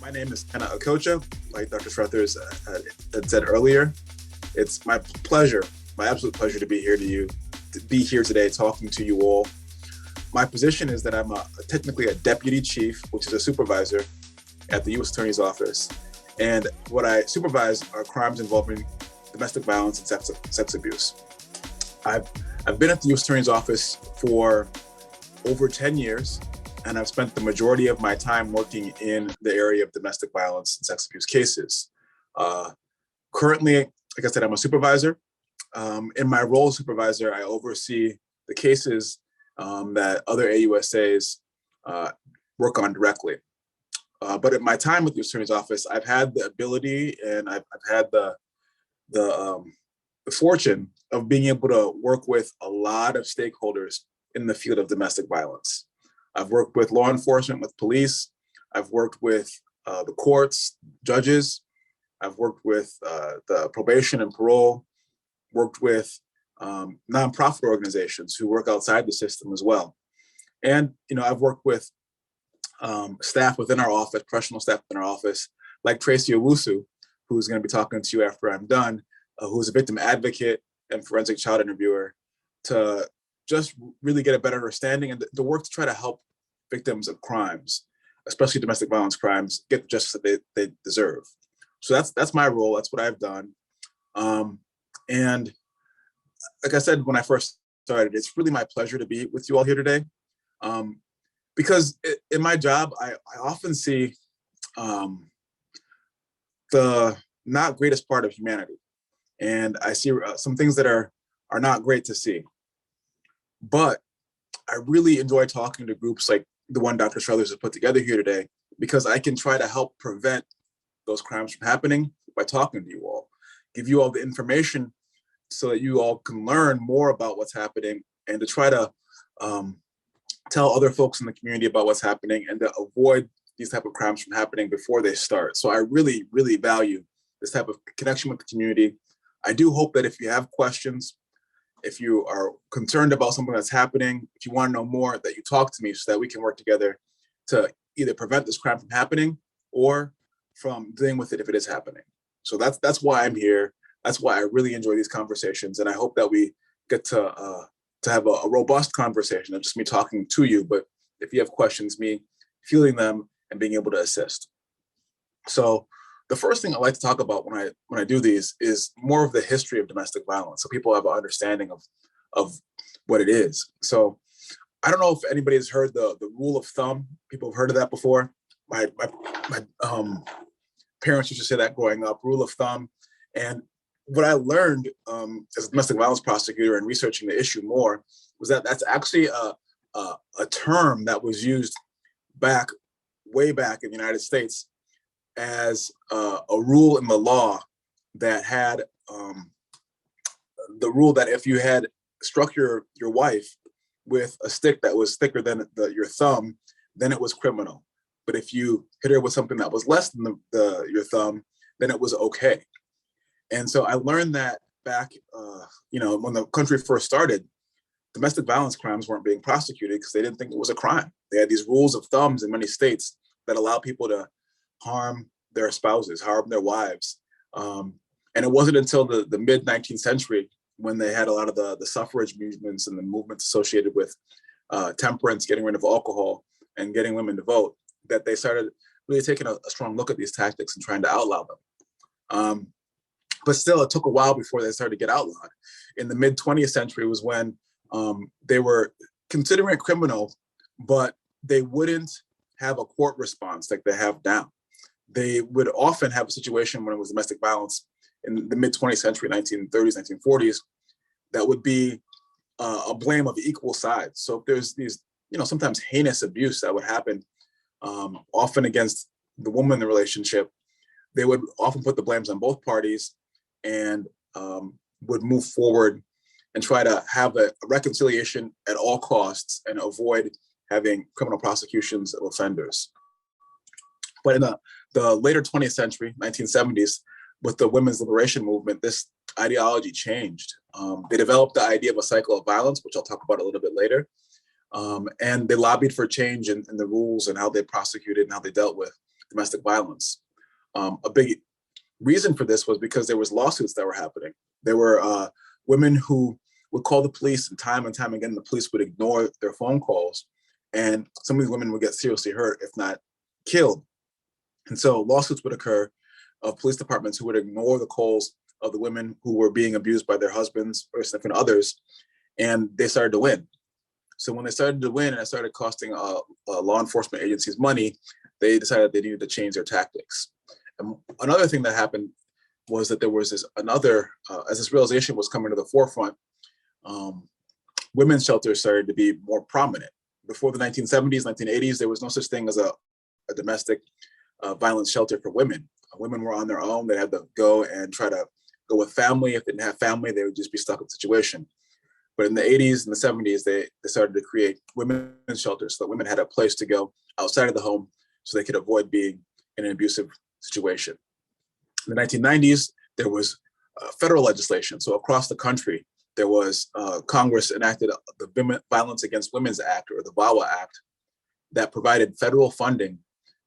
My name is Kenechukwu Okocha, like Dr. Strothers had said earlier. It's my pleasure, my absolute pleasure to be here today talking to you all. My position is that I'm technically a deputy chief, which is a supervisor at the U.S. Attorney's Office. And what I supervise are crimes involving domestic violence and sex abuse. I've been at the U.S. Attorney's Office for over 10 years, and I've spent the majority of my time working in the area of domestic violence and sex abuse cases. Currently, like I said, I'm a supervisor. In my role as supervisor, I oversee the cases that other AUSAs work on directly. But at my time with the Attorney's Office, I've had the ability and I've had the fortune of being able to work with a lot of stakeholders in the field of domestic violence. I've worked with law enforcement, with police. I've worked with the courts, judges. I've worked with the probation and parole, worked with nonprofit organizations who work outside the system as well. And, I've worked with staff within our office, professional staff within our office, like Tracy Owusu, who's going to be talking to you after I'm done, who's a victim advocate and forensic child interviewer, to just really get a better understanding and the work to try to help victims of crimes, especially domestic violence crimes, get the justice that they deserve. So that's my role. That's what I've done. And like I said, when I first started, it's really my pleasure to be with you all here today. Because in my job, I often see the not greatest part of humanity. And I see some things that are not great to see. But I really enjoy talking to groups like the one Dr. Strothers has put together here today, because I can try to help prevent those crimes from happening by talking to you all, give you all the information so that you all can learn more about what's happening and to try to tell other folks in the community about what's happening and to avoid these type of crimes from happening before they start. So I really, really value this type of connection with the community. I do hope that if you have questions, if you are concerned about something that's happening, if you want to know more, that you talk to me so that we can work together to either prevent this crime from happening or from dealing with it if it is happening. So that's why I'm here. That's why I really enjoy these conversations. And I hope that we get to have a robust conversation, not just me talking to you, but if you have questions, me feeling them and being able to assist. So the first thing I like to talk about when I do these is more of the history of domestic violence, so people have an understanding of what it is. So I don't know if anybody has heard the rule of thumb. People have heard of that before. My parents used to say that growing up, rule of thumb. And what I learned as a domestic violence prosecutor and researching the issue more was that that's actually a term that was used way back in the United States as a rule in the law that had the rule that if you had struck your wife with a stick that was thicker than your thumb, then it was criminal. But if you hit her with something that was less than your thumb, then it was okay. And so I learned that back, when the country first started, domestic violence crimes weren't being prosecuted because they didn't think it was a crime. They had these rules of thumbs in many states that allow people to harm their spouses, harm their wives. And it wasn't until the mid 19th century when they had a lot of the suffrage movements and the movements associated with temperance, getting rid of alcohol and getting women to vote, that they started really taking a strong look at these tactics and trying to outlaw them. But still, it took a while before they started to get outlawed. In the mid 20th century was when they were considering it criminal, but they wouldn't have a court response like they have now. They would often have a situation when it was domestic violence in the mid 20th century, 1930s, 1940s, that would be a blame of equal sides. So if there's these, sometimes heinous abuse that would happen, often against the woman in the relationship, they would often put the blames on both parties and would move forward and try to have a reconciliation at all costs and avoid having criminal prosecutions of offenders. But in the later 20th century, 1970s, with the women's liberation movement, this ideology changed. They developed the idea of a cycle of violence, which I'll talk about a little bit later. And they lobbied for change in the rules and how they prosecuted and how they dealt with domestic violence. A big reason for this was because there was lawsuits that were happening. There were women who would call the police, and time again, the police would ignore their phone calls, and some of these women would get seriously hurt, if not killed. And so lawsuits would occur of police departments who would ignore the calls of the women who were being abused by their husbands or significant others, and they started to win. So when they started to win and it started costing law enforcement agencies money, they decided they needed to change their tactics. And another thing that happened was that there was as this realization was coming to the forefront, women's shelters started to be more prominent. Before the 1970s, 1980s, there was no such thing as a domestic violence shelter for women. Women were on their own. They had to go and try to go with family. If they didn't have family, they would just be stuck in the situation. But in the 80s and the 70s, they started to create women's shelters so that women had a place to go outside of the home so they could avoid being in an abusive situation. In the 1990s, there was federal legislation. So across the country, there was Congress enacted the Violence Against Women's Act, or the VAWA Act, that provided federal funding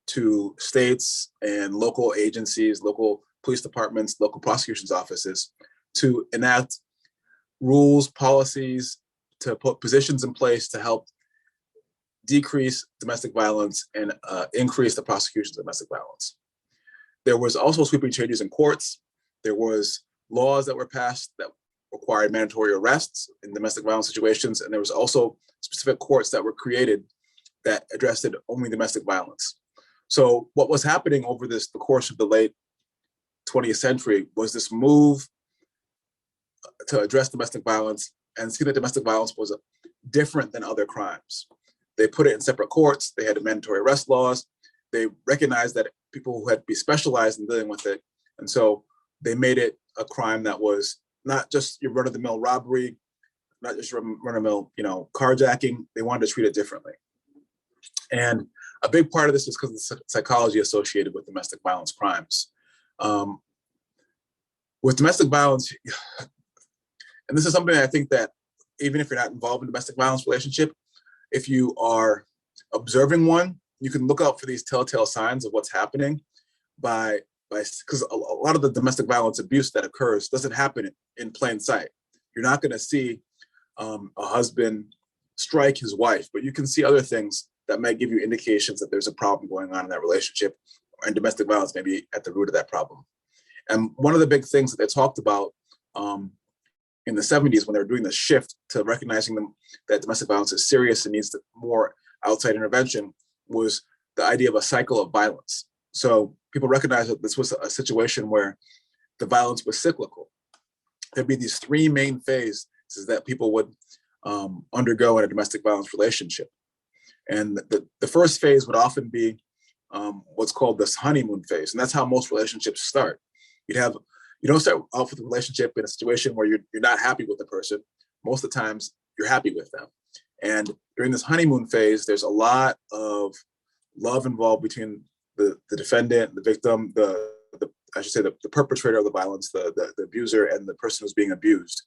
to states and local agencies, local police departments, local prosecution's offices to enact rules, policies, to put positions in place to help decrease domestic violence and increase the prosecution of domestic violence. There was also sweeping changes in courts. There was laws that were passed that required mandatory arrests in domestic violence situations. And there was also specific courts that were created that addressed only domestic violence. So what was happening over the course of the late 20th century was this move to address domestic violence and see that domestic violence was different than other crimes. They put it in separate courts. They had mandatory arrest laws. They recognized that people who had to be specialized in dealing with it. And so they made it a crime that was not just your run-of-the-mill robbery, not just run-of-the-mill, carjacking. They wanted to treat it differently. And a big part of this is because of the psychology associated with domestic violence crimes. With domestic violence, and this is something I think that even if you're not involved in a domestic violence relationship, if you are observing one, you can look out for these telltale signs of what's happening because a lot of the domestic violence abuse that occurs doesn't happen in plain sight. You're not going to see a husband strike his wife, but you can see other things that might give you indications that there's a problem going on in that relationship, and domestic violence may be at the root of that problem. And one of the big things that they talked about in the 70s when they were doing the shift to recognizing that domestic violence is serious and needs more outside intervention was the idea of a cycle of violence. So people recognized that this was a situation where the violence was cyclical. There'd be these three main phases that people would undergo in a domestic violence relationship. And the first phase would often be what's called this honeymoon phase. And that's how most relationships start. You don't start off with a relationship in a situation where you're not happy with the person. Most of the times you're happy with them. And during this honeymoon phase, there's a lot of love involved between the defendant, the victim, the perpetrator of the violence, the abuser, and the person who's being abused.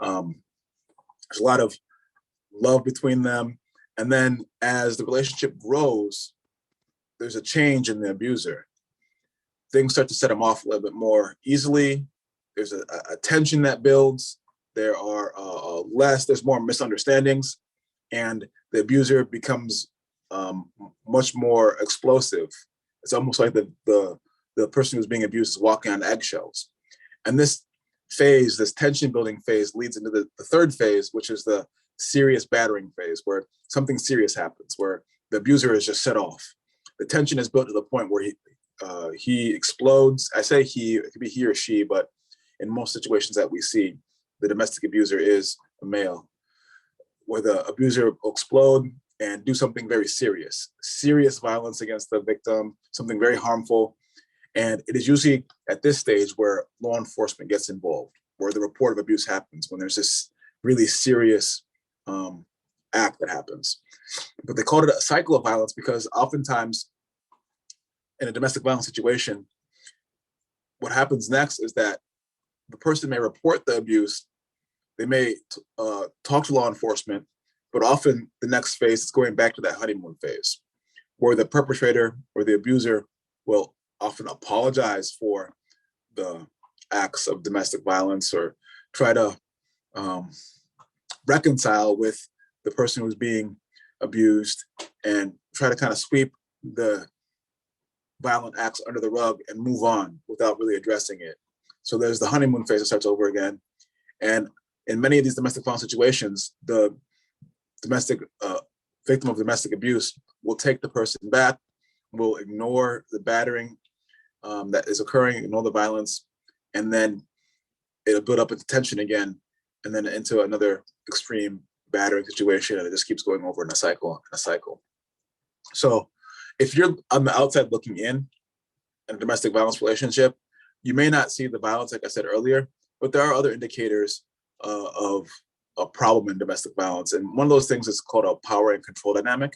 There's a lot of love between them. And then as the relationship grows, there's a change in the abuser. Things start to set them off a little bit more easily. There's a tension that builds. There's more misunderstandings, and the abuser becomes much more explosive. It's almost like the person who's being abused is walking on eggshells. And this phase, this tension building phase, leads into the third phase, which is the serious battering phase, where something serious happens, where the abuser is just set off. The tension is built to the point where he explodes. I say he, it could be he or she, but in most situations that we see, the domestic abuser is a male, where the abuser will explode and do something very serious violence against the victim, something very harmful. And it is usually at this stage where law enforcement gets involved, where the report of abuse happens, when there's this really serious act that happens. But they called it a cycle of violence because oftentimes in a domestic violence situation, what happens next is that the person may report the abuse, they may talk to law enforcement, but often the next phase is going back to that honeymoon phase, where the perpetrator or the abuser will often apologize for the acts of domestic violence or try to reconcile with the person who's being abused and try to kind of sweep the violent acts under the rug and move on without really addressing it. So there's the honeymoon phase that starts over again. And in many of these domestic violence situations, the domestic victim of domestic abuse will take the person back, will ignore the battering that is occurring, ignore the violence, and then it'll build up into tension again, and then into another extreme battering situation, and it just keeps going over in a cycle. So if you're on the outside looking in a domestic violence relationship, you may not see the violence, like I said earlier, but there are other indicators of a problem in domestic violence. And one of those things is called a power and control dynamic.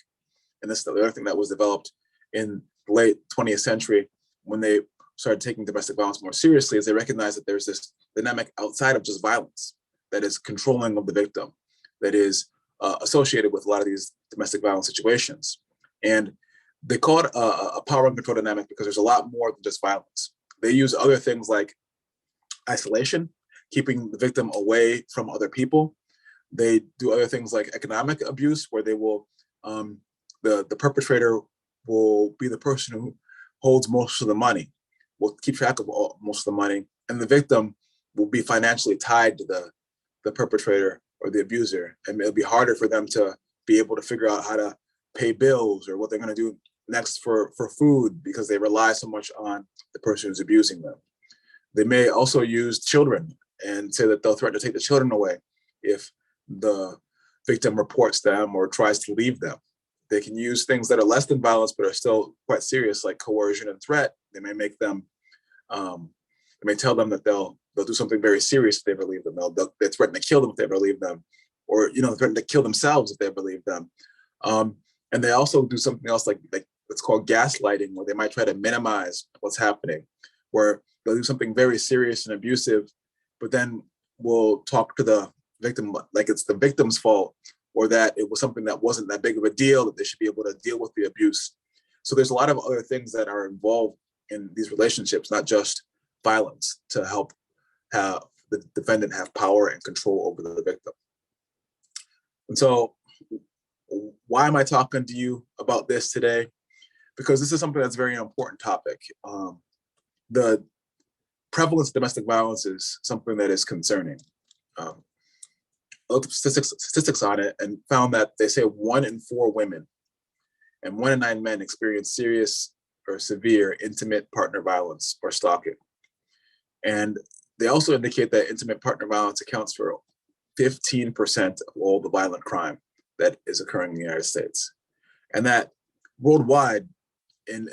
And this is the other thing that was developed in the late 20th century when they started taking domestic violence more seriously, is they recognized that there's this dynamic outside of just violence that is controlling of the victim, that is associated with a lot of these domestic violence situations. And they call it a power and control dynamic because there's a lot more than just violence. They use other things like isolation, keeping the victim away from other people. They do other things like economic abuse, where they will, the perpetrator will be the person who holds most of the money, will keep track of most of the money, and the victim will be financially tied to the perpetrator or the abuser. And it'll be harder for them to be able to figure out how to pay bills or what they're going to do next for food, because they rely so much on the person who's abusing them. They may also use children and say that they'll threaten to take the children away if the victim reports them or tries to leave them. They can use things that are less than violence but are still quite serious, like coercion and threat. They may make them, they may tell them that they'll do something very serious if they ever leave them. They threaten to kill them if they ever leave them, or threaten to kill themselves if they ever leave them. And they also do something else like it's called gaslighting, where they might try to minimize what's happening, where they'll do something very serious and abusive, but then we'll talk to the victim like it's the victim's fault, or that it was something that wasn't that big of a deal, that they should be able to deal with the abuse. So there's a lot of other things that are involved in these relationships, not just violence, to help have the defendant have power and control over the victim. And so why am I talking to you about this today? Because this is something that's a very important topic. The prevalence of domestic violence is something that is concerning. I looked at statistics on it and found that they say 1 in 4 women and 1 in 9 men experience serious or severe intimate partner violence or stalking. And they also indicate that intimate partner violence accounts for 15% of all the violent crime that is occurring in the United States. And that worldwide, in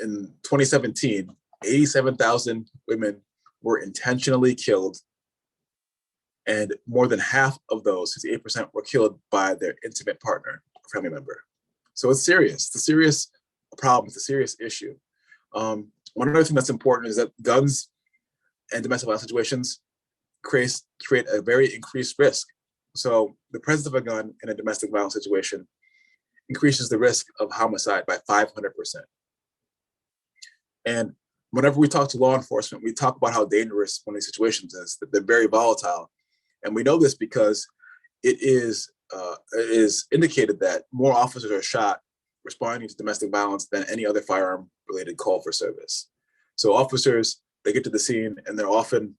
2017, 87,000 women were intentionally killed. And more than half of those, 68%, were killed by their intimate partner or family member. So it's serious. It's a serious problem. It's a serious issue. One other thing that's important is that guns and domestic violence situations create a very increased risk. So the presence of a gun in a domestic violence situation increases the risk of homicide by 500%. And whenever we talk to law enforcement, we talk about how dangerous one of these situations is, that they're very volatile. And we know this because it is indicated that more officers are shot responding to domestic violence than any other firearm-related call for service. So officers, they get to the scene and they're often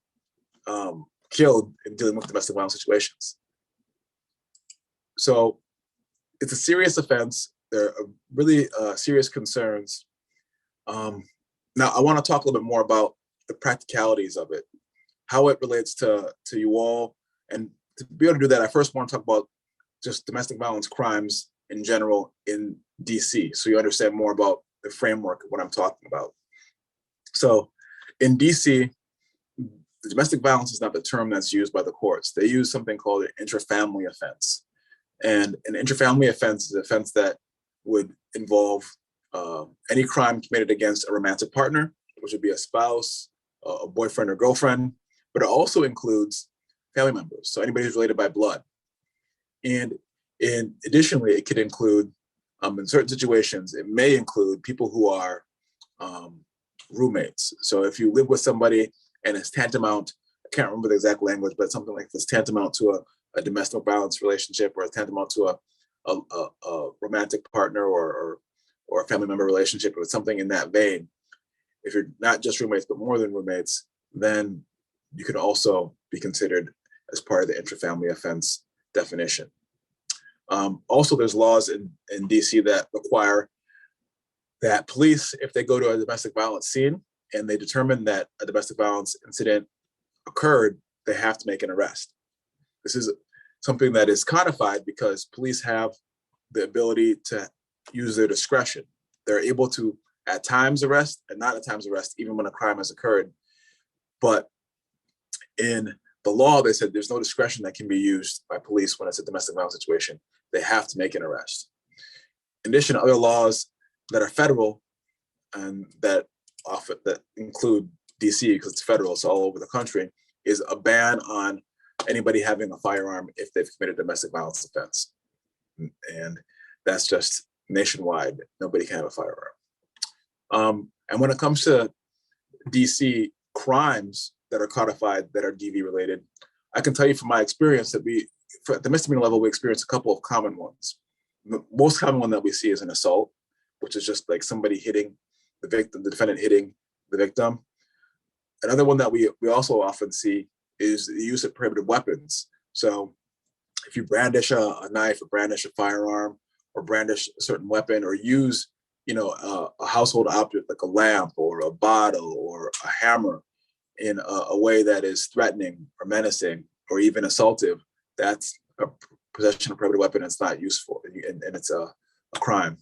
killed in dealing with domestic violence situations. So it's a serious offense. There are really serious concerns. Now, I want to talk a little bit more about the practicalities of it, how it relates to you all. And to be able to do that, I first want to talk about just domestic violence crimes in general in DC, so you understand more about the framework of what I'm talking about. So in DC, the domestic violence is not the term that's used by the courts. They use something called an intrafamily offense. And an intrafamily offense is an offense that would involve any crime committed against a romantic partner, which would be a spouse, a boyfriend or girlfriend, but it also includes family members, so anybody who's related by blood. And additionally, it could include, in certain situations, it may include people who are roommates. So if you live with somebody and it's tantamount, I can't remember the exact language, but something like this, tantamount to a domestic violence relationship, or tantamount to a romantic partner or a family member relationship, or something in that vein. If you're not just roommates, but more than roommates, then you can also be considered as part of the intrafamily offense definition. Also, there's laws in DC that require that police, if they go to a domestic violence scene and they determine that a domestic violence incident occurred, they have to make an arrest. This is something that is codified because police have the ability to use their discretion. They're able to at times arrest and not at times arrest, even when a crime has occurred. But in the law, they said there's no discretion that can be used by police when it's a domestic violence situation. They have to make an arrest. In addition, other laws that are federal and that include DC, because it's federal, it's all over the country, is a ban on anybody having a firearm if they've committed a domestic violence offense. And that's just nationwide. Nobody can have a firearm. And when it comes to DC crimes that are codified that are DV related, I can tell you from my experience that at the misdemeanor level, we experience a couple of common ones. The most common one that we see is an assault, which is just like somebody hitting the victim, the defendant hitting the victim. Another one that we also often see is the use of prohibited weapons. So if you brandish a knife, or brandish a firearm, or brandish a certain weapon, or use, a household object like a lamp or a bottle or a hammer in a way that is threatening or menacing or even assaultive, that's a possession of a prohibited weapon. It's not useful, and it's a crime.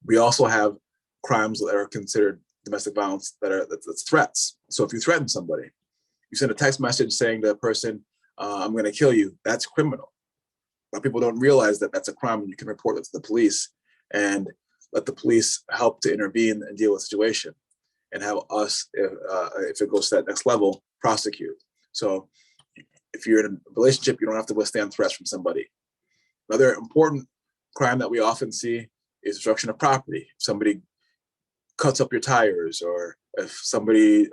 We also have crimes that are considered domestic violence that's threats. So if you threaten somebody, you send a text message saying to a person, I'm going to kill you, that's criminal. But people don't realize that that's a crime, and you can report it to the police and let the police help to intervene and deal with the situation, and have us, if it goes to that next level, prosecute. So if you're in a relationship, you don't have to withstand threats from somebody. Another important crime that we often see is destruction of property. If somebody cuts up your tires, or if somebody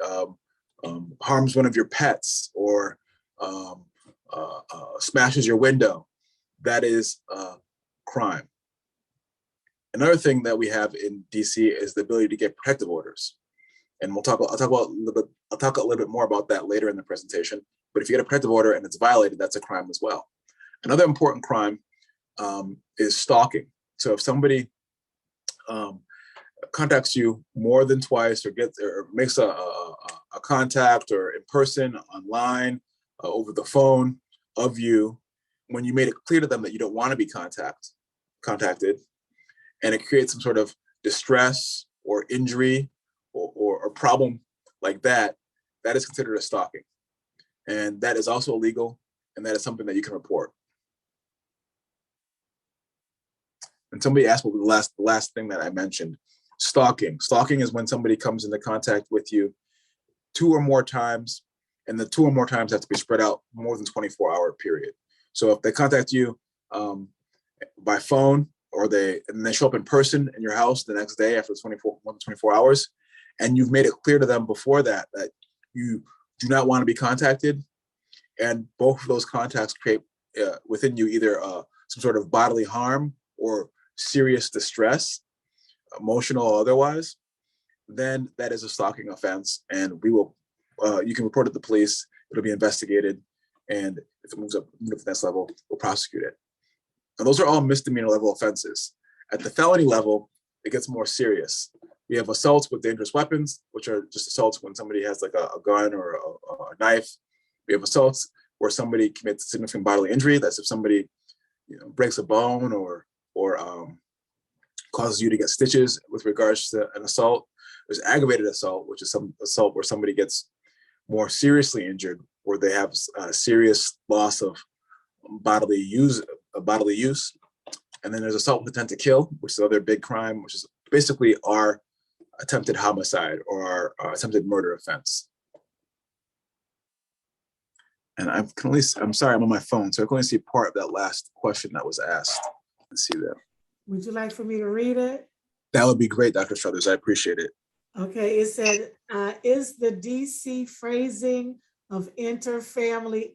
harms one of your pets, or smashes your window, that is a crime. Another thing that we have in DC is the ability to get protective orders, and I'll talk a little bit more about that later in the presentation. But if you get a protective order and it's violated, that's a crime as well. Another important crime is stalking. So if somebody contacts you more than twice, or makes a contact, or in person, online, over the phone of you, when you made it clear to them that you don't want to be contacted, and it creates some sort of distress or injury or problem like that, that is considered a stalking. And that is also illegal, and that is something that you can report. And somebody asked me the last thing that I mentioned, stalking. Stalking is when somebody comes into contact with you 2 or more times, and the 2 or more times have to be spread out more than 24-hour period. So if they contact you by phone, or they show up in person in your house the next day after more than 24 hours, and you've made it clear to them before that you do not want to be contacted, and both of those contacts create within you either some sort of bodily harm or serious distress, emotional or otherwise, then that is a stalking offense, and you can report it to the police. It'll be investigated, and if it moves up to the next level, we'll prosecute it. And those are all misdemeanor level offenses. At the felony level, it gets more serious. We have assaults with dangerous weapons, which are just assaults when somebody has like a gun or a knife. We have assaults where somebody commits significant bodily injury. That's if somebody breaks a bone or causes you to get stitches with regards to an assault. There's aggravated assault, which is some assault where somebody gets more seriously injured, where they have a serious loss of bodily use. And then there's assault with intent to kill, which is another big crime, which is basically our attempted homicide or our attempted murder offense. And I'm sorry, I'm on my phone, so I can only see part of that last question that was asked. Let's see that. Would you like for me to read it? That would be great, Dr. Strothers. I appreciate it. Okay, it said, is the DC phrasing of interfamily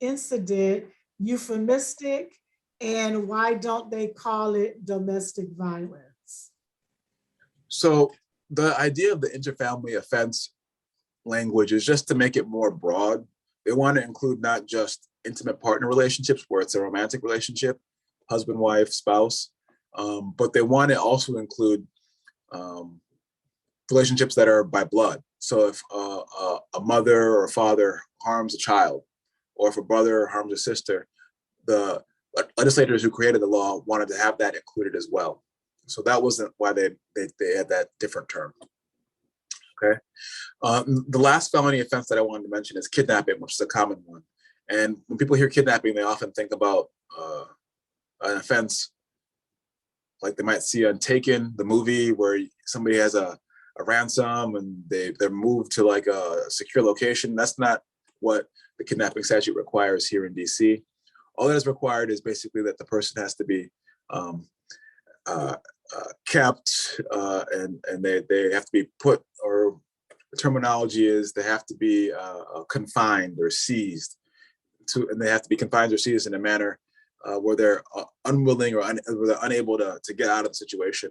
incident euphemistic? And why don't they call it domestic violence? So the idea of the interfamily offense language is just to make it more broad. They want to include not just intimate partner relationships where it's a romantic relationship, husband, wife, spouse, but they want to also include um, relationships that are by blood. So if a mother or a father harms a child, or if a brother harms a sister, the legislators who created the law wanted to have that included as well. So that wasn't why they had that different term. Okay. The last felony offense that I wanted to mention is kidnapping, which is a common one. And when people hear kidnapping, they often think about an offense like they might see on Taken, the movie, where somebody has a ransom and they're moved to like a secure location. That's not what the kidnapping statute requires here in DC. All that is required is basically that the person has to be kept and they have to be put, or the terminology is they have to be confined or seized to, and they have to be confined or seized in a manner where they're unwilling or where they're unable to get out of the situation.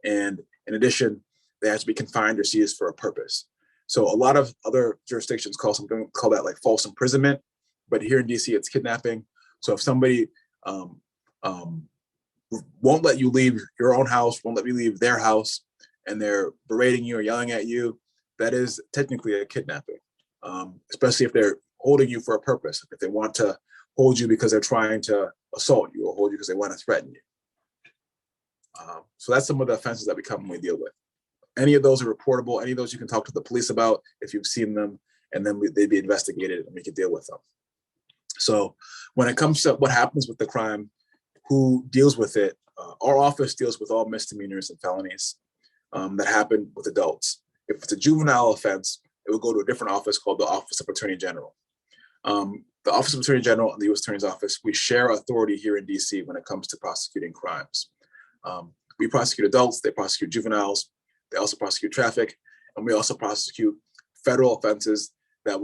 And in addition, they have to be confined or seized for a purpose. So a lot of other jurisdictions call that like false imprisonment, but here in DC it's kidnapping. So if somebody won't let you leave your own house, won't let you leave their house, and they're berating you or yelling at you, that is technically a kidnapping, especially if they're holding you for a purpose. If they want to hold you because they're trying to assault you, or hold you because they want to threaten you. So that's some of the offenses that we commonly deal with. Any of those are reportable. Any of those you can talk to the police about if you've seen them, and then they'd be investigated and we could deal with them. So when it comes to what happens with the crime, who deals with it, our office deals with all misdemeanors and felonies that happen with adults. If it's a juvenile offense, it will go to a different office called the Office of Attorney General. The Office of Attorney General and the U.S. Attorney's Office, we share authority here in DC when it comes to prosecuting crimes. We prosecute adults, they prosecute juveniles, they also prosecute traffic, and we also prosecute federal offenses that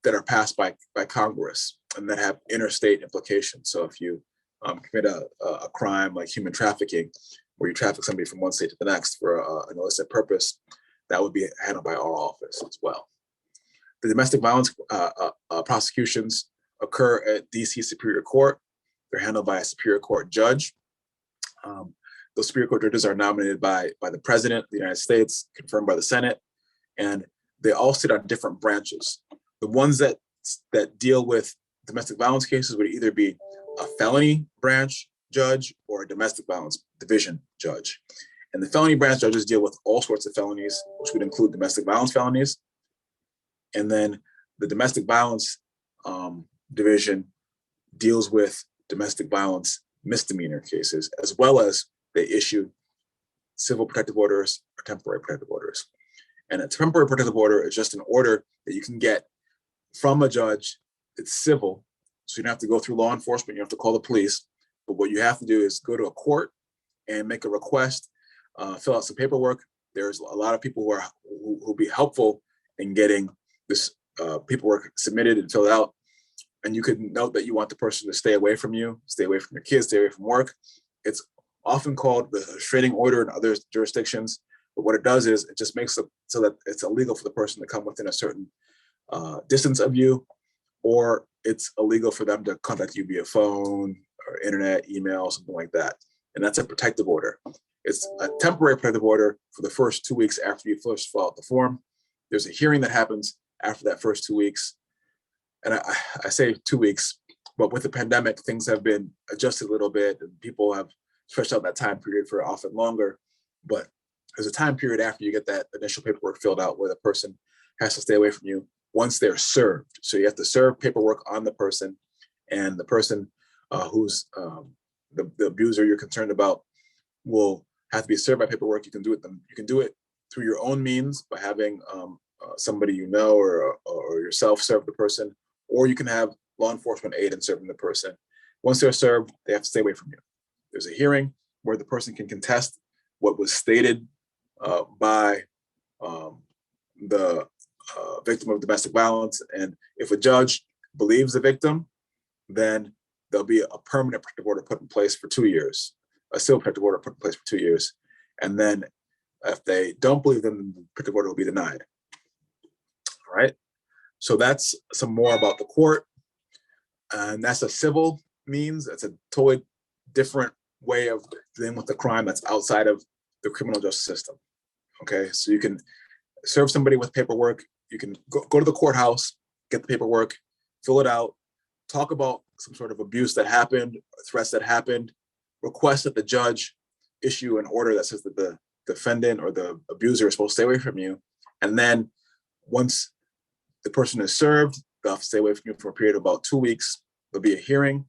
are passed by Congress and that have interstate implications. So if you commit a crime like human trafficking, where you traffic somebody from one state to the next for an illicit purpose, that would be handled by our office as well. The domestic violence prosecutions occur at DC Superior Court. They're handled by a Superior Court judge. Those Superior Court judges are nominated by the President of the United States, confirmed by the Senate, and they all sit on different branches. The ones that deal with domestic violence cases would either be a felony branch judge or a domestic violence division judge. And the felony branch judges deal with all sorts of felonies, which would include domestic violence felonies. And then the domestic violence division deals with domestic violence misdemeanor cases, as well as they issue civil protective orders or temporary protective orders. And a temporary protective order is just an order that you can get from a judge. It's civil, so you don't have to go through law enforcement, you don't have to call the police. But what you have to do is go to a court and make a request, fill out some paperwork. There's a lot of people who'll be helpful in getting this paperwork submitted and filled out. And you could note that you want the person to stay away from you, stay away from your kids, stay away from work. It's often called the restraining order in other jurisdictions. But what it does is it just makes it so that it's illegal for the person to come within a certain distance of you, or it's illegal for them to contact you via phone or internet, email, something like that. And that's a protective order. It's a temporary protective order for the first 2 weeks after you first fill out the form. There's a hearing that happens after that first 2 weeks. And I say 2 weeks, but with the pandemic, things have been adjusted a little bit and people have stretched out that time period for often longer. But there's a time period after you get that initial paperwork filled out where the person has to stay away from you once they're served. So you have to serve paperwork on the person, and the person who's the abuser you're concerned about will have to be served by paperwork. You can do it through your own means by having somebody you know or yourself serve the person, or you can have law enforcement aid in serving the person. Once they're served, they have to stay away from you. There's a hearing where the person can contest what was stated by the victim of domestic violence. And if a judge believes the victim, then there'll be a permanent protective order put in place for 2 years, a civil protective order put in place for 2 years. And then if they don't believe them, the protective order will be denied. All right. So that's some more about the court. And that's a civil means. It's a totally different way of dealing with the crime that's outside of the criminal justice system. Okay. So you can serve somebody with paperwork. You can go to the courthouse, get the paperwork, fill it out, talk about some sort of abuse that happened, threats that happened, request that the judge issue an order that says that the defendant or the abuser is supposed to stay away from you. And then once the person is served, they'll have to stay away from you for a period of about 2 weeks. There'll be a hearing.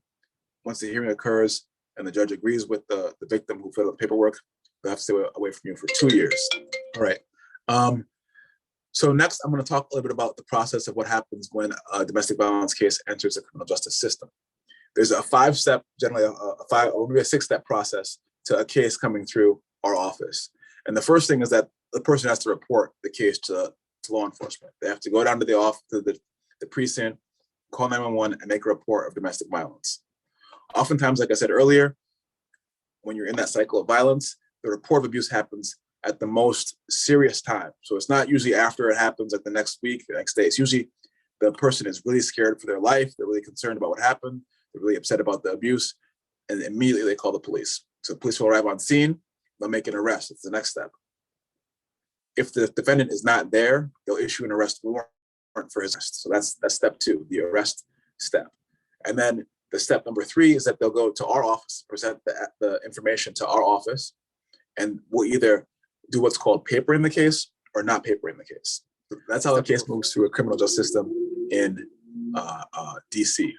Once the hearing occurs and the judge agrees with the victim who filled out the paperwork, they'll have to stay away from you for 2 years. All right. So next, I'm going to talk a little bit about the process of what happens when a domestic violence case enters the criminal justice system. There's a 5-step, generally maybe a 6-step process to a case coming through our office. And the first thing is that the person has to report the case to law enforcement. They have to go down to the office, to the precinct, call 911 and make a report of domestic violence. Oftentimes, like I said earlier, when you're in that cycle of violence, the report of abuse happens at the most serious time. So it's not usually after it happens, like the next week, the next day. It's usually the person is really scared for their life. They're really concerned about what happened. They're really upset about the abuse. And immediately they call the police. So the police will arrive on scene. They'll make an arrest. It's the next step. If the defendant is not there, they'll issue an arrest warrant for his arrest. So that's step 2, the arrest step. And then the step number 3 is that they'll go to our office, present the information to our office, and we'll either do what's called papering the case or not papering the case. That's how the case moves through a criminal justice system in DC.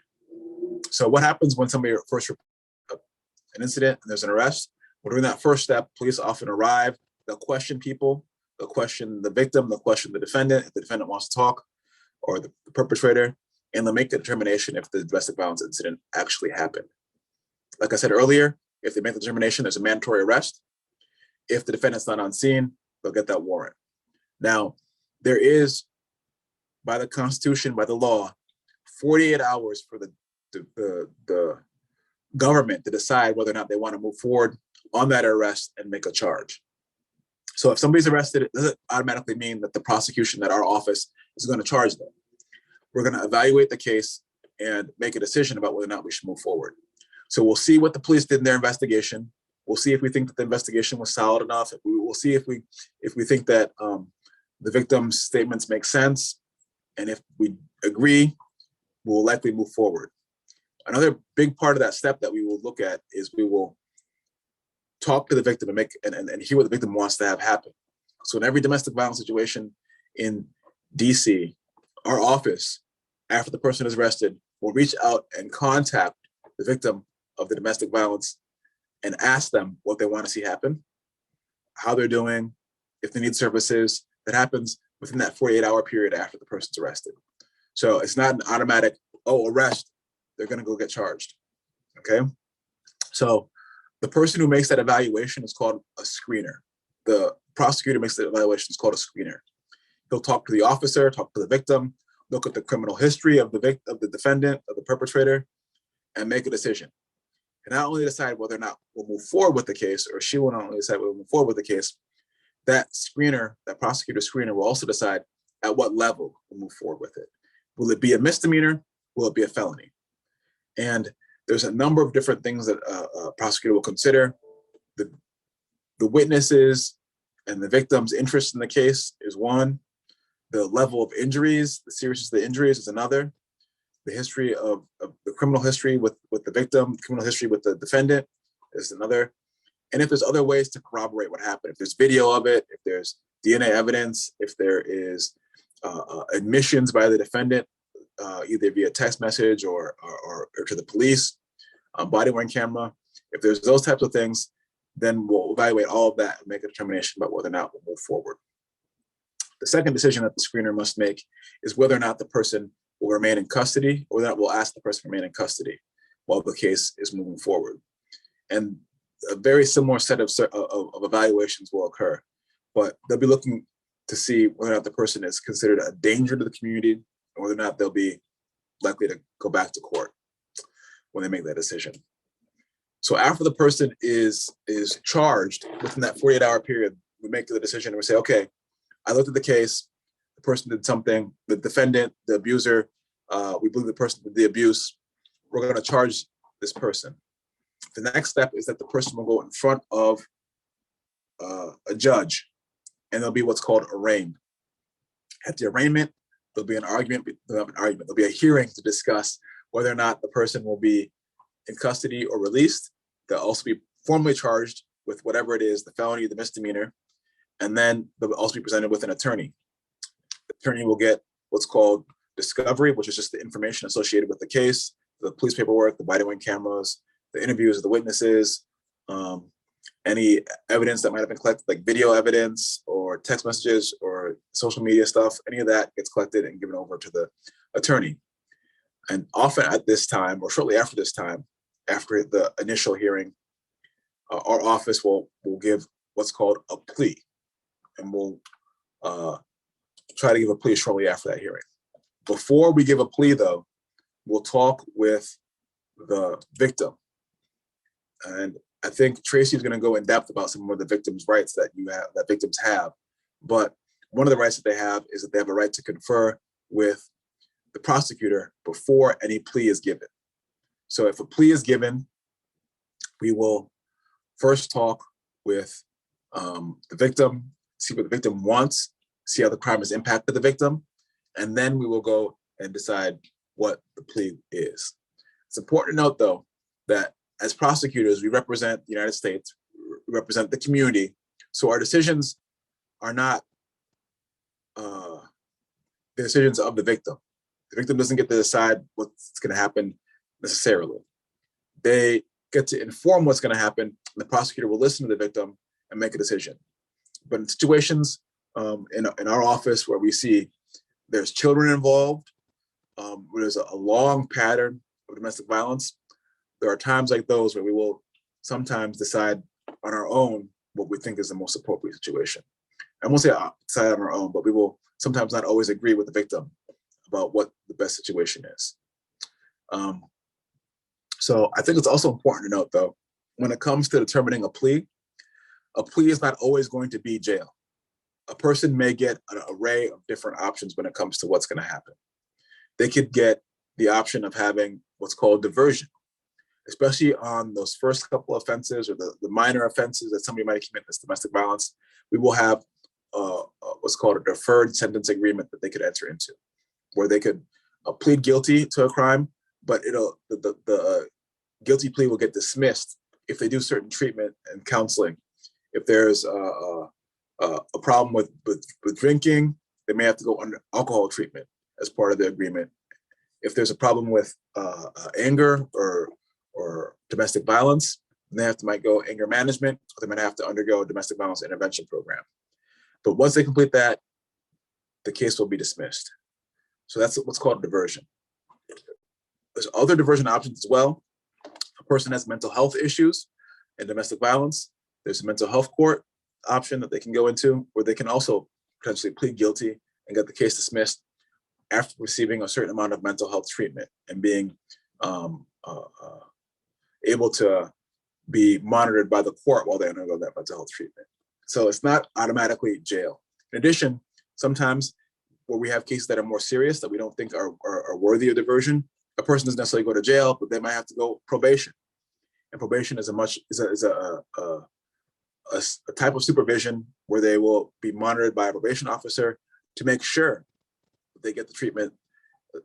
So what happens when somebody first reports an incident and there's an arrest? Well, during that first step, police often arrive. They'll question people. They'll question the victim. They'll question the defendant if the defendant wants to talk, or the perpetrator, and they'll make the determination if the domestic violence incident actually happened. Like I said earlier, if they make the determination, there's a mandatory arrest. If the defendant's not on scene, they'll get that warrant. Now, there is, by the Constitution, by the law, 48 hours for the government to decide whether or not they want to move forward on that arrest and make a charge. So if somebody's arrested, it doesn't automatically mean that the prosecution, that our office is going to charge them. We're going to evaluate the case and make a decision about whether or not we should move forward. So we'll see what the police did in their investigation. We'll see if we think that the investigation was solid enough. We'll see if we think that the victim's statements make sense. And if we agree, we'll likely move forward. Another big part of that step that we will look at is we will talk to the victim and hear what the victim wants to have happen. So in every domestic violence situation in DC, our office, after the person is arrested, will reach out and contact the victim of the domestic violence and ask them what they want to see happen, how they're doing, if they need services. That happens within that 48-hour period after the person's arrested. So it's not an automatic, arrest, they're going to go get charged. Okay. So the person who makes that evaluation is called a screener. The prosecutor makes the evaluation, is called a screener. He'll talk to the officer, talk to the victim, look at the criminal history of the defendant, of the perpetrator, and make a decision. And not only decide whether or not we'll move forward with the case, or she will not only decide whether we'll move forward with the case, that screener, that prosecutor screener, will also decide at what level we'll move forward with it. Will it be a misdemeanor? Will it be a felony? And there's a number of different things that a prosecutor will consider. The witnesses and the victim's interest in the case is one. The level of injuries, the seriousness of the injuries is another. The history of the criminal history with the victim, criminal history with the defendant is another. And if there's other ways to corroborate what happened, if there's video of it, if there's DNA evidence, if there is admissions by the defendant, either via text message or to the police, body-worn camera, if there's those types of things, then we'll evaluate all of that and make a determination about whether or not we'll move forward. The second decision that the screener must make is whether or not the person will remain in custody, or that we'll ask the person to remain in custody while the case is moving forward. And a very similar set of evaluations will occur. but they'll be looking to see whether or not the person is considered a danger to the community, or whether or not they'll be likely to go back to court when they make that decision. So after the person is charged, within that 48-hour period, we make the decision and we say, okay, I looked at the case, the person did something, the defendant, the abuser, we believe the person did the abuse, we're going to charge this person. The next step is that the person will go in front of a judge, and there'll be what's called arraigned. At the arraignment, there'll be an argument, there'll be a hearing to discuss whether or not the person will be in custody or released. They'll also be formally charged with whatever it is, the felony, the misdemeanor, and then they'll also be presented with an attorney. The attorney will get what's called discovery, which is just the information associated with the case, the police paperwork, the body-worn cameras, the interviews of the witnesses, any evidence that might have been collected, like video evidence or text messages or social media stuff, any of that gets collected and given over to the attorney. And often at this time, or shortly after this time, after the initial hearing, our office will give what's called a plea, and we'll try to give a plea shortly after that hearing. Before we give a plea, though, we'll talk with the victim. And I think Tracy is going to go in depth about some of the victims' rights that victims have. But one of the rights that they have is that they have a right to confer with the prosecutor before any plea is given. So if a plea is given, we will first talk with the victim, see what the victim wants, see how the crime has impacted the victim, and then we will go and decide what the plea is. It's important to note, though, that as prosecutors, we represent the United States, we represent the community, so our decisions are not the decisions of the victim. The victim doesn't get to decide what's going to happen necessarily. They get to inform what's going to happen, and the prosecutor will listen to the victim and make a decision. But in situations in our office where we see there's children involved, where there's a long pattern of domestic violence, there are times like those where we will sometimes decide on our own what we think is the most appropriate situation. I won't say decide on our own, but we will sometimes not always agree with the victim about what the best situation is. So I think it's also important to note, though, when it comes to determining a plea is not always going to be jail. A person may get an array of different options when it comes to what's going to happen. They could get the option of having what's called diversion, especially on those first couple offenses or the minor offenses that somebody might commit as domestic violence. We will have what's called a deferred sentence agreement that they could enter into, where they could plead guilty to a crime, but the guilty plea will get dismissed if they do certain treatment and counseling. If there's a problem with drinking, they may have to go under alcohol treatment as part of the agreement. If there's a problem with anger or domestic violence, they might go anger management, or they might have to undergo a domestic violence intervention program. But once they complete that, the case will be dismissed. So that's what's called diversion. There's other diversion options as well. A person has mental health issues and domestic violence. There's a mental health court option that they can go into, where they can also potentially plead guilty and get the case dismissed after receiving a certain amount of mental health treatment and being able to be monitored by the court while they undergo that mental health treatment. So it's not automatically jail. In addition, sometimes where we have cases that are more serious that we don't think are worthy of diversion, a person doesn't necessarily go to jail, but they might have to go probation. And probation is a type of supervision where they will be monitored by a probation officer to make sure that they get the treatment,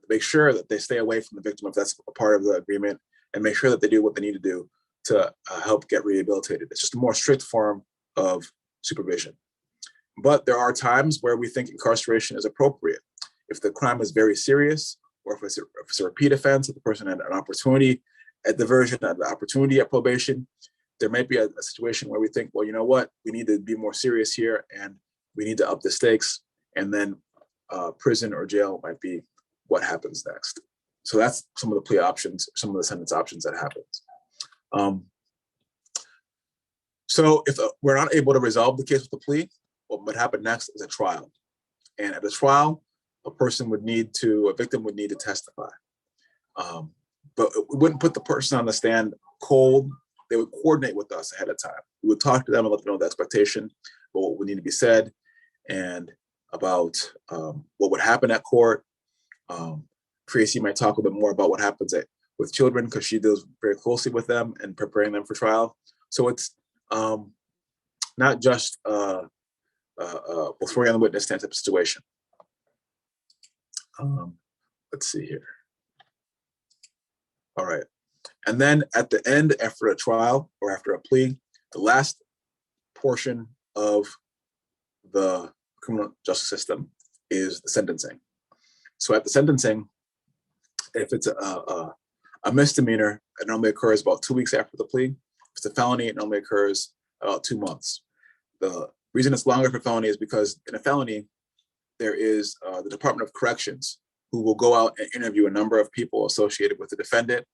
make sure that they stay away from the victim if that's a part of the agreement, and make sure that they do what they need to do to help get rehabilitated. It's just a more strict form of supervision. But there are times where we think incarceration is appropriate. If the crime is very serious, or if it's a repeat offense, if the person had an opportunity at diversion, an opportunity at probation, there might be a situation where we think, well, you know what, we need to be more serious here and we need to up the stakes, and then prison or jail might be what happens next. So that's some of the plea options, some of the sentence options that happens. So if we're not able to resolve the case with the plea, what would happen next is a trial. And at a trial, a victim would need to testify. But we wouldn't put the person on the stand cold. They would coordinate with us ahead of time. We would talk to them and let them know the expectation about what would need to be said and about what would happen at court. Tracy might talk a bit more about what happens with children because she deals very closely with them and preparing them for trial. So it's not just before on the witness stand type of situation. Let's see here. All right. And then at the end, after a trial or after a plea, the last portion of the criminal justice system is the sentencing. So at the sentencing, if it's a misdemeanor, it normally occurs about 2 weeks after the plea. If it's a felony, it normally occurs about 2 months. The reason it's longer for felony is because in a felony, there is the Department of Corrections who will go out and interview a number of people associated with the defendant.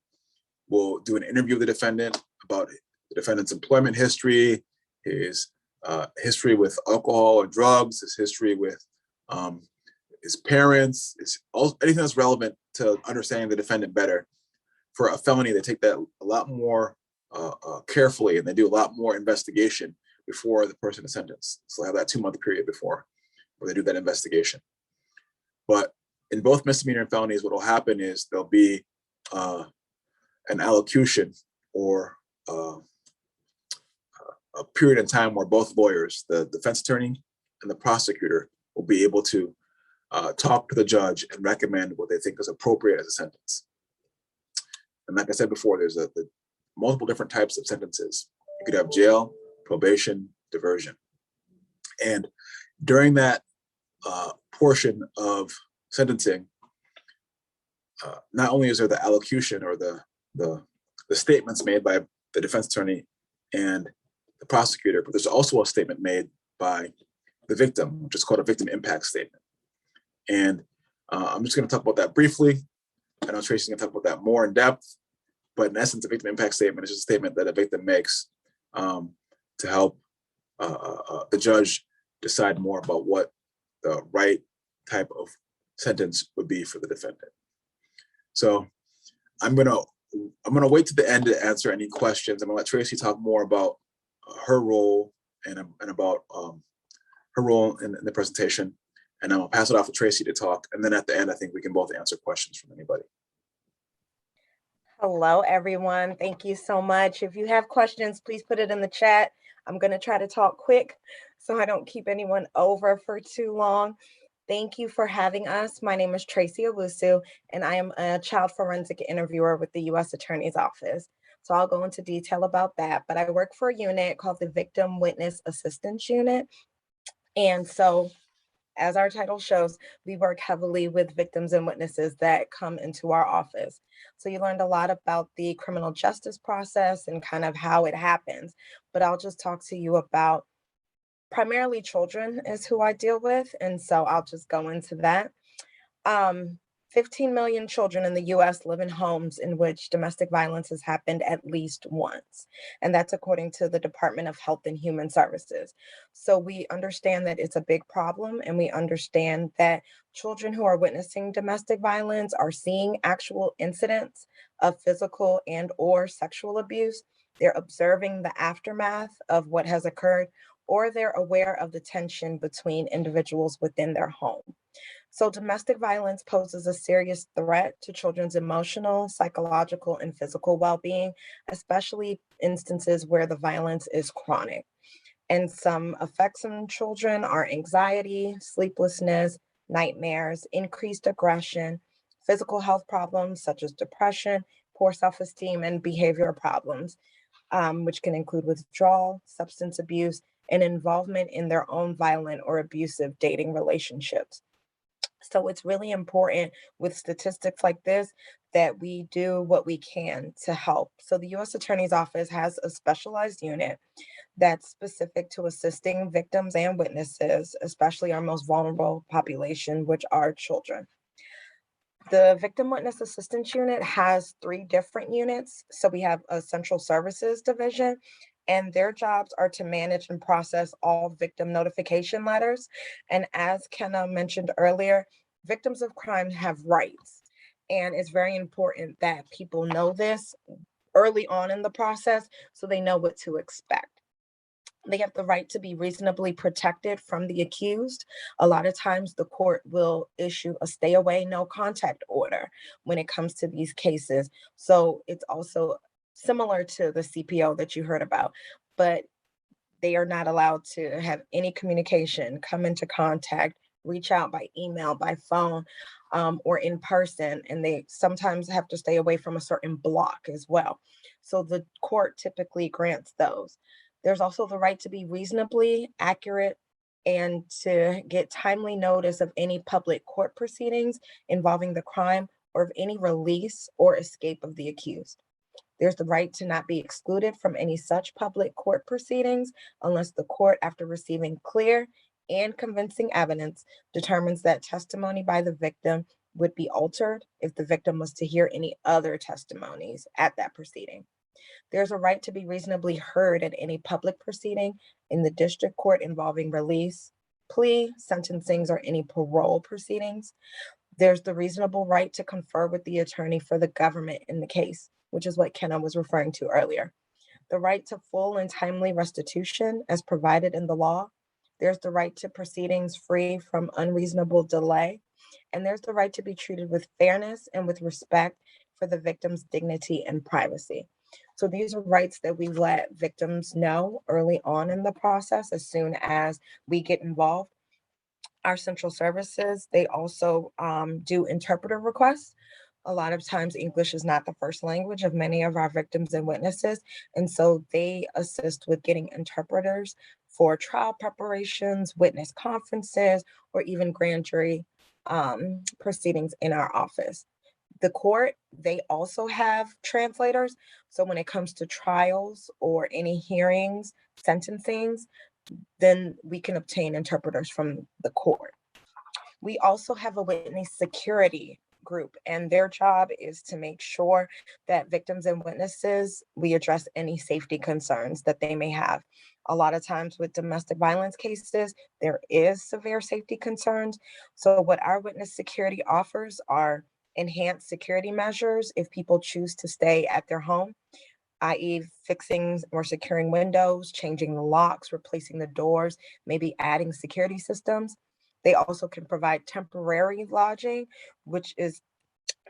We'll do an interview of the defendant about the defendant's employment history, his history with alcohol or drugs, his history with his parents, anything that's relevant to understanding the defendant better. For a felony, they take that a lot more carefully, and they do a lot more investigation before the person is sentenced. So they have that 2-month period before where they do that investigation. But in both misdemeanor and felonies, what will happen is there'll be an allocution or a period in time where both lawyers, the defense attorney and the prosecutor, will be able to talk to the judge and recommend what they think is appropriate as a sentence. And like I said before, there's the multiple different types of sentences. You could have jail, probation, diversion. And during that portion of sentencing, not only is there the allocution or the statements made by the defense attorney and the prosecutor, but there's also a statement made by the victim, which is called a victim impact statement. And I'm just going to talk about that briefly. I know Tracy's going to talk about that more in depth, but in essence, a victim impact statement is just a statement that a victim makes to help the judge decide more about what the right type of sentence would be for the defendant. So I'm gonna wait to the end to answer any questions. I'm gonna let Tracy talk more about her role and about her role in the presentation, and I'm gonna pass it off to Tracy to talk. And then at the end, I think we can both answer questions from anybody. Hello, everyone. Thank you so much. If you have questions, please put it in the chat. I'm going to try to talk quick so I don't keep anyone over for too long. Thank you for having us. My name is Tracy Owusu, and I am a child forensic interviewer with the U.S. Attorney's Office. So I'll go into detail about that. But I work for a unit called the Victim Witness Assistance Unit. And so, as our title shows, we work heavily with victims and witnesses that come into our office. So you learned a lot about the criminal justice process and kind of how it happens, but I'll just talk to you about primarily children is who I deal with. And so I'll just go into that. 15 million children in the US live in homes in which domestic violence has happened at least once. And that's according to the Department of Health and Human Services. So we understand that it's a big problem, and we understand that children who are witnessing domestic violence are seeing actual incidents of physical and or sexual abuse. They're observing the aftermath of what has occurred, or they're aware of the tension between individuals within their home. So domestic violence poses a serious threat to children's emotional, psychological, and physical well-being, especially instances where the violence is chronic. And some effects on children are anxiety, sleeplessness, nightmares, increased aggression, physical health problems such as depression, poor self-esteem, and behavioral problems, which can include withdrawal, substance abuse, and involvement in their own violent or abusive dating relationships. So it's really important with statistics like this that we do what we can to help. So the U.S. Attorney's Office has a specialized unit that's specific to assisting victims and witnesses, especially our most vulnerable population, which are children. The Victim Witness Assistance Unit has 3 different units. So we have a Central Services Division, and their jobs are to manage and process all victim notification letters. And as Kenna mentioned earlier, victims of crime have rights. And it's very important that people know this early on in the process so they know what to expect. They have the right to be reasonably protected from the accused. A lot of times the court will issue a stay away, no contact order when it comes to these cases. So it's also similar to the CPO that you heard about, but they are not allowed to have any communication, come into contact, reach out by email, by phone, or in person. And they sometimes have to stay away from a certain block as well. So the court typically grants those. There's also the right to be reasonably accurate and to get timely notice of any public court proceedings involving the crime or of any release or escape of the accused. There's the right to not be excluded from any such public court proceedings unless the court, after receiving clear and convincing evidence, determines that testimony by the victim would be altered if the victim was to hear any other testimonies at that proceeding. There's a right to be reasonably heard at any public proceeding in the district court involving release, plea, sentencings, or any parole proceedings. There's the reasonable right to confer with the attorney for the government in the case, which is what Kenna was referring to earlier. The right to full and timely restitution as provided in the law. There's the right to proceedings free from unreasonable delay. And there's the right to be treated with fairness and with respect for the victim's dignity and privacy. So these are rights that we let victims know early on in the process as soon as we get involved. Our central services, they also do interpreter requests. A lot of times English is not the first language of many of our victims and witnesses. And so they assist with getting interpreters for trial preparations, witness conferences, or even grand jury proceedings in our office. The court, they also have translators. So when it comes to trials or any hearings, sentencings, then we can obtain interpreters from the court. We also have a witness security group, and their job is to make sure that victims and witnesses, we address any safety concerns that they may have. A lot of times with domestic violence cases, there is severe safety concerns. So what our witness security offers are enhanced security measures if people choose to stay at their home, i.e. fixing or securing windows, changing the locks, replacing the doors, maybe adding security systems. They also can provide temporary lodging, which is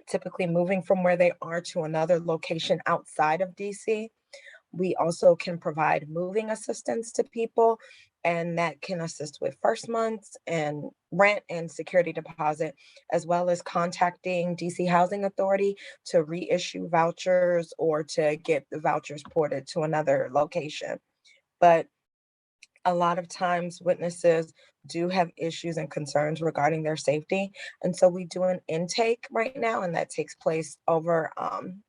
typically moving from where they are to another location outside of DC. We also can provide moving assistance to people, and that can assist with first months and rent and security deposit, as well as contacting DC Housing Authority to reissue vouchers or to get the vouchers ported to another location. But a lot of times witnesses do have issues and concerns regarding their safety. And so we do an intake right now, and that takes place over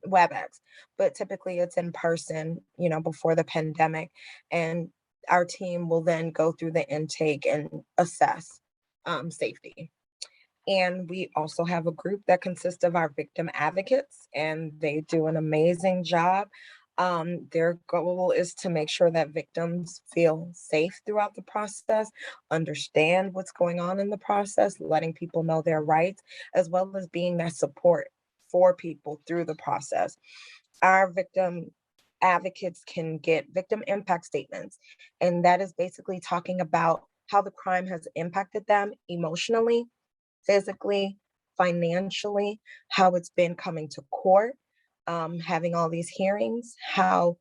WebEx, but typically it's in person, before the pandemic. And our team will then go through the intake and assess safety. And we also have a group that consists of our victim advocates, and they do an amazing job. Their goal is to make sure that victims feel safe throughout the process, understand what's going on in the process, letting people know their rights, as well as being that support for people through the process. Our victim advocates can get victim impact statements, and that is basically talking about how the crime has impacted them emotionally, physically, financially, how it's been coming to court, having all these hearings, how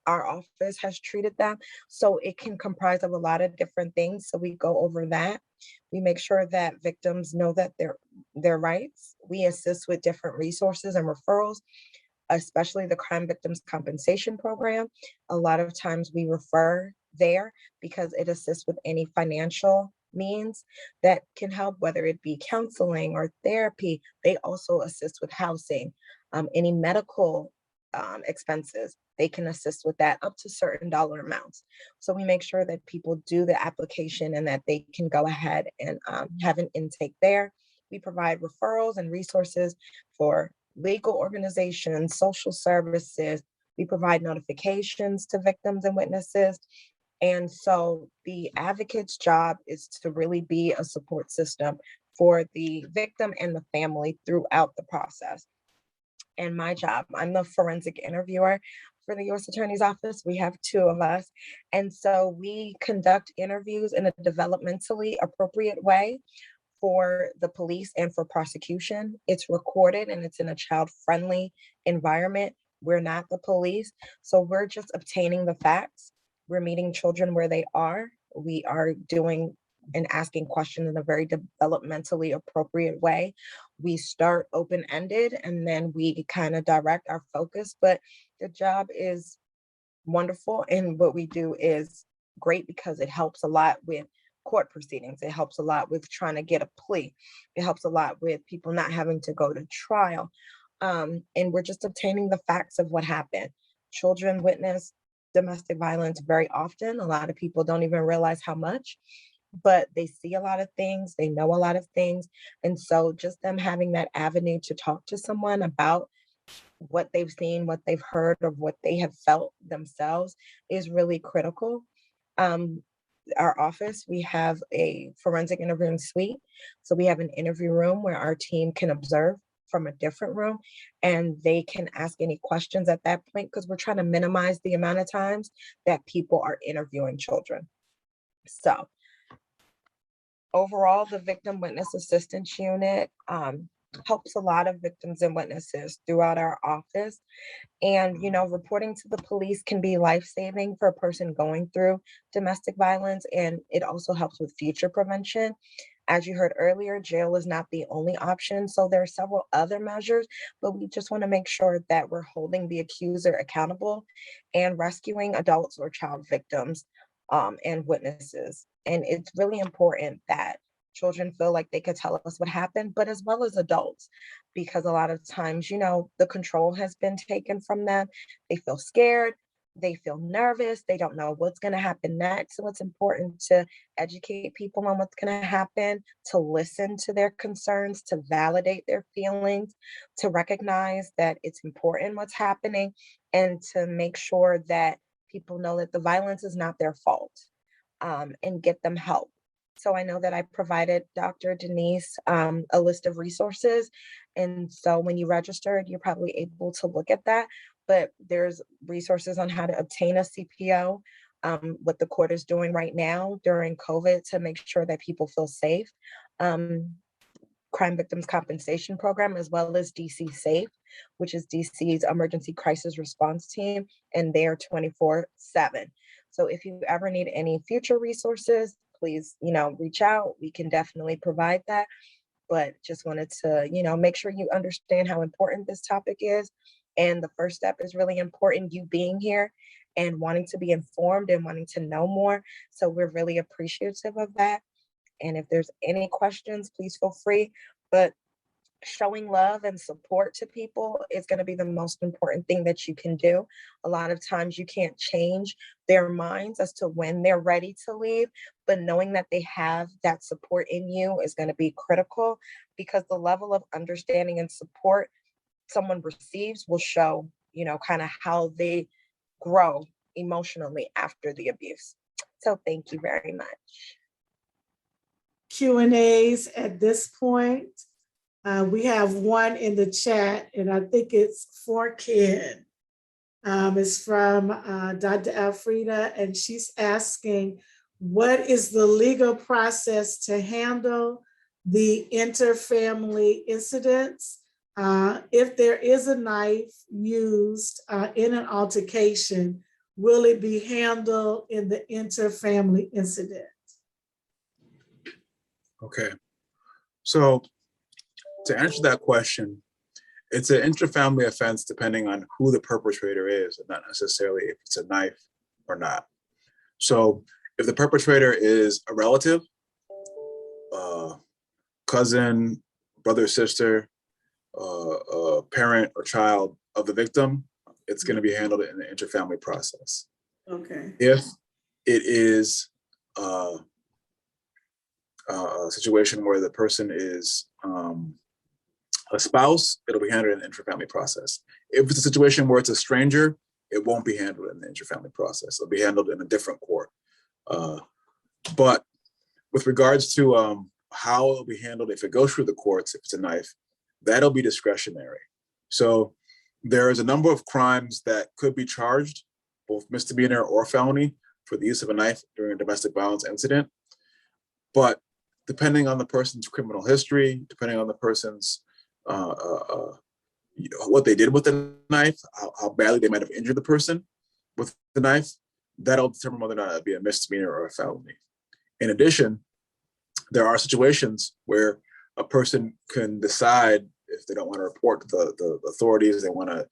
our office has treated them. So it can comprise of a lot of different things. So we go over that. We make sure that victims know that their rights. We assist with different resources and referrals, especially the Crime Victims Compensation Program. A lot of times we refer there because it assists with any financial means that can help, whether it be counseling or therapy. They also assist with housing, any medical expenses. They can assist with that up to certain dollar amounts. So we make sure that people do the application and that they can go ahead and have an intake there. We provide referrals and resources for legal organizations, social services, We provide notifications to victims and witnesses. And so the advocate's job is to really be a support system for the victim and the family throughout the process. And my job, I'm the forensic interviewer for the U.S. Attorney's Office. We have two of us. And so we conduct interviews in a developmentally appropriate way for the police and for prosecution. It's recorded and it's in a child-friendly environment. We're not the police, so we're just obtaining the facts. We're meeting children where they are. We are doing and asking questions in a very developmentally appropriate way. We start open-ended and then we kind of direct our focus, but the job is wonderful. And what we do is great because it helps a lot with court proceedings. It helps a lot with trying to get a plea. It helps a lot with people not having to go to trial. And we're just obtaining the facts of what happened. Children witness domestic violence very often. A lot of people don't even realize how much, but they see a lot of things, they know a lot of things. And so just them having that avenue to talk to someone about what they've seen, what they've heard, or what they have felt themselves is really critical. Our office, we have a forensic interviewing suite. So we have an interview room where our team can observe from a different room and they can ask any questions at that point because we're trying to minimize the amount of times that people are interviewing children. So overall, the Victim Witness Assistance Unit helps a lot of victims and witnesses throughout our office. And, you know, reporting to the police can be life-saving for a person going through domestic violence, and it also helps with future prevention. As you heard earlier, jail is not the only option. So there are several other measures, but we just want to make sure that we're holding the accuser accountable and rescuing adults or child victims and witnesses. And it's really important that children feel like they could tell us what happened, but as well as adults, because a lot of times, you know, the control has been taken from them. They feel scared, they feel nervous, they don't know what's going to happen next. So it's important to educate people on what's going to happen, to listen to their concerns, to validate their feelings, to recognize that it's important what's happening, and to make sure that people know that the violence is not their fault, and get them help. So I know that I provided Dr. Denise a list of resources. And so when you registered, you're probably able to look at that, but there's resources on how to obtain a CPO, what the court is doing right now during COVID to make sure that people feel safe. Crime Victims Compensation Program, as well as DC SAFE, which is DC's Emergency Crisis Response Team, and they're 24/7. So if you ever need any future resources, please, you know, reach out. We can definitely provide that. But just wanted to, you know, make sure you understand how important this topic is. And the first step is really important, you being here and wanting to be informed and wanting to know more. So we're really appreciative of that. And if there's any questions, please feel free. But showing love and support to people is going to be the most important thing that you can do. A lot of times you can't change their minds as to when they're ready to leave, but knowing that they have that support in you is going to be critical, because the level of understanding and support someone receives will show, you know, kind of how they grow emotionally after the abuse. So thank you very much. Q&As at this point. We have one in the chat, and I think it's for Ken. It's from Dr. Alfreda, and she's asking, what is the legal process to handle the interfamily incidents? If there is a knife used in an altercation, will it be handled in the interfamily incident? Okay, so to answer that question, it's an intrafamily offense depending on who the perpetrator is, and not necessarily if it's a knife or not. So if the perpetrator is a relative, cousin, brother, sister, parent or child of the victim, it's going to be handled in the interfamily process. Okay. If it is a situation where the person is a spouse, it'll be handled in the interfamily process. If it's a situation where it's a stranger, it won't be handled in the interfamily process. It'll be handled in a different court. But with regards to how it'll be handled, if it goes through the courts, if it's a knife, that'll be discretionary. So there is a number of crimes that could be charged, both misdemeanor or felony, for the use of a knife during a domestic violence incident. But depending on the person's criminal history, depending on the person's what they did with the knife, how badly they might have injured the person with the knife, that'll determine whether or not it'll be a misdemeanor or a felony. In addition, there are situations where a person can decide if they don't want to report to the authorities, they want to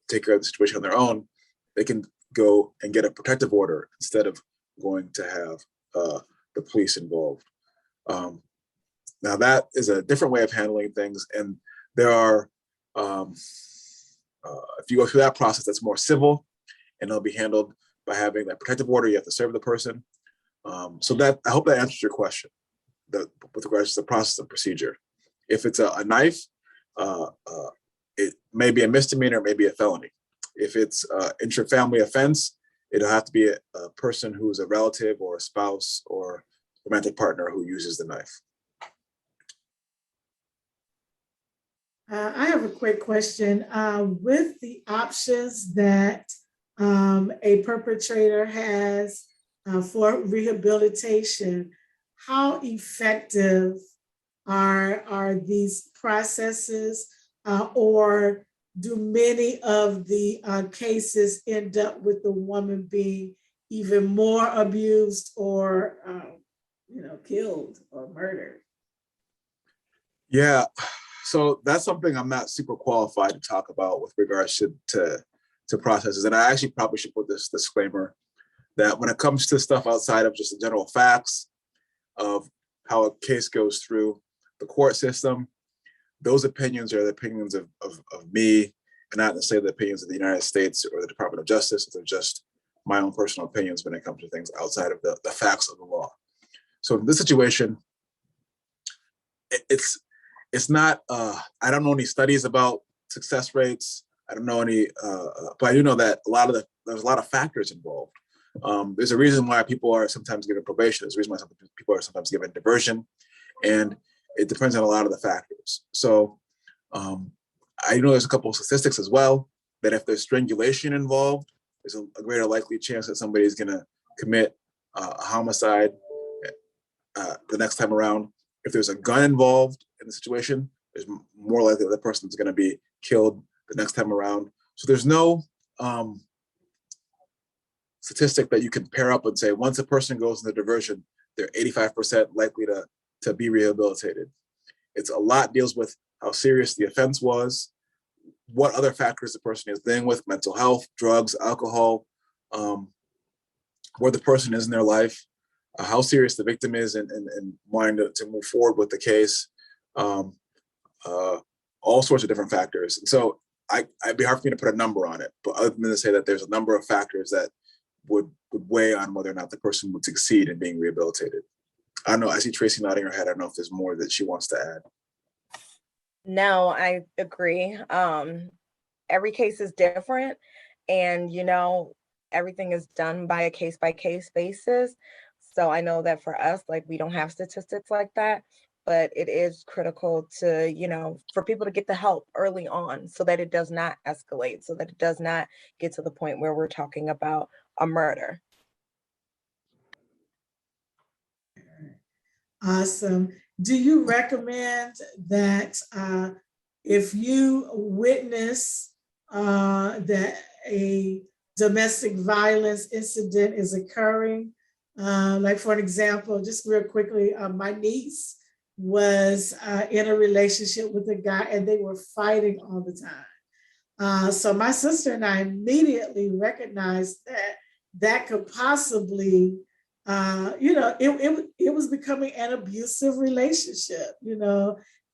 take care of the situation on their own, they can go and get a protective order instead of going to have the police involved. Now that is a different way of handling things, and there are, if you go through that process, that's more civil, and it'll be handled by having that protective order. You have to serve the person. So that, I hope that answers your question with regards to the process and procedure. If it's a knife, it may be a misdemeanor, it may be a felony. If it's an intra-family offense, it'll have to be a person who's a relative or a spouse or romantic partner who uses the knife. I have a quick question. With the options that a perpetrator has for rehabilitation, how effective are these processes, or do many of the cases end up with the woman being even more abused or killed or murdered? Yeah, so that's something I'm not super qualified to talk about with regards to processes. And I actually probably should put this disclaimer that when it comes to stuff outside of just the general facts of how a case goes through the court system, those opinions are the opinions of me, and not necessarily the opinions of the United States or the Department of Justice. They're just my own personal opinions when it comes to things outside of the facts of the law. So in this situation, it's not, I don't know any studies about success rates. I don't know any, but I do know that there's a lot of factors involved. There's a reason why people are sometimes given probation. There's a reason why people are sometimes given diversion, and it depends on a lot of the factors. So I know there's a couple of statistics as well that if there's strangulation involved, there's a greater likely chance that somebody is going to commit a homicide the next time around. If there's a gun involved in the situation, there's more likely that the person is going to be killed the next time around. So there's no statistic that you can pair up and say, once a person goes into diversion, they're 85% likely to be rehabilitated. It's a lot deals with how serious the offense was, what other factors the person is dealing with, mental health, drugs, alcohol, where the person is in their life, how serious the victim is and wanting to move forward with the case, all sorts of different factors. And so I'd be hard for me to put a number on it, but other than to say that there's a number of factors that would weigh on whether or not the person would succeed in being rehabilitated. I don't know, I see Tracy nodding her head. I don't know if there's more that she wants to add. No, I agree. Every case is different, and everything is done by a case-by-case basis. So I know that for us, we don't have statistics like that, but it is critical to, for people to get the help early on so that it does not escalate, so that it does not get to the point where we're talking about a murder. Awesome. Do you recommend that if you witness that a domestic violence incident is occurring, for an example, just real quickly, my niece was in a relationship with a guy and they were fighting all the time. So my sister and I immediately recognized that could possibly, it was becoming an abusive relationship,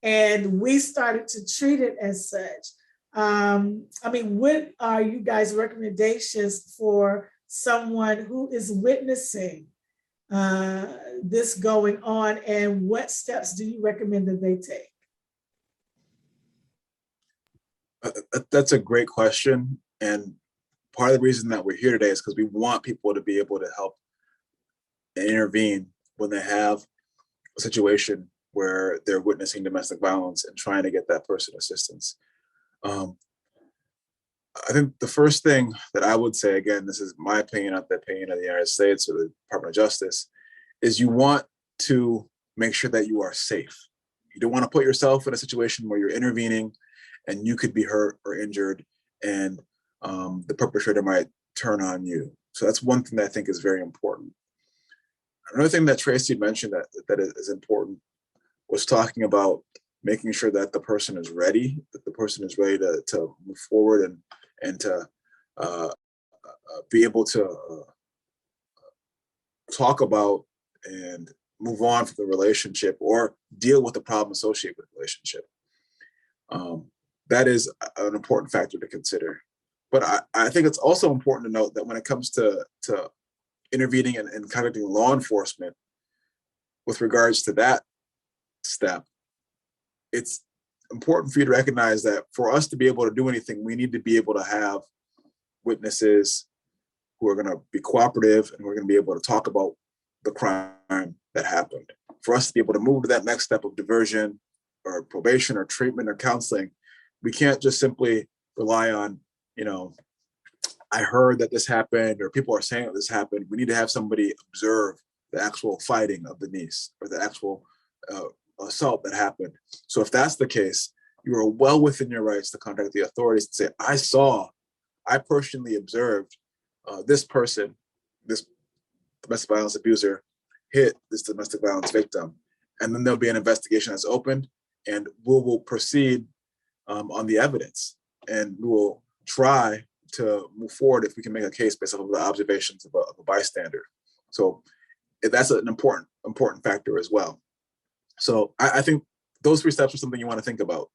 and we started to treat it as such. What are you guys' recommendations for someone who is witnessing this going on, and what steps do you recommend that they take? That's a great question. And part of the reason that we're here today is because we want people to be able to help and intervene when they have a situation where they're witnessing domestic violence and trying to get that person assistance. I think the first thing that I would say, again, this is my opinion, not the opinion of the United States or the Department of Justice, is you want to make sure that you are safe. You don't want to put yourself in a situation where you're intervening and you could be hurt or injured, and the perpetrator might turn on you. So that's one thing that I think is very important. Another thing that Tracy mentioned that is important was talking about making sure that the person is ready, to move forward and to be able to talk about and move on from the relationship or deal with the problem associated with the relationship. That is an important factor to consider. But I think it's also important to note that when it comes to intervening and contacting law enforcement with regards to that step, it's important for you to recognize that for us to be able to do anything, we need to be able to have witnesses who are going to be cooperative and we're going to be able to talk about the crime that happened. For us to be able to move to that next step of diversion or probation or treatment or counseling, we can't just simply rely on, I heard that this happened or people are saying that this happened. We need to have somebody observe the actual fighting of the niece or the actual assault that happened. So if that's the case, you are well within your rights to contact the authorities and say, I personally observed this person, this domestic violence abuser, hit this domestic violence victim. And then there'll be an investigation that's opened and we will proceed on the evidence. And we will try to move forward if we can make a case based on the observations of a bystander. So that's an important factor as well. So I think those three steps are something you want to think about.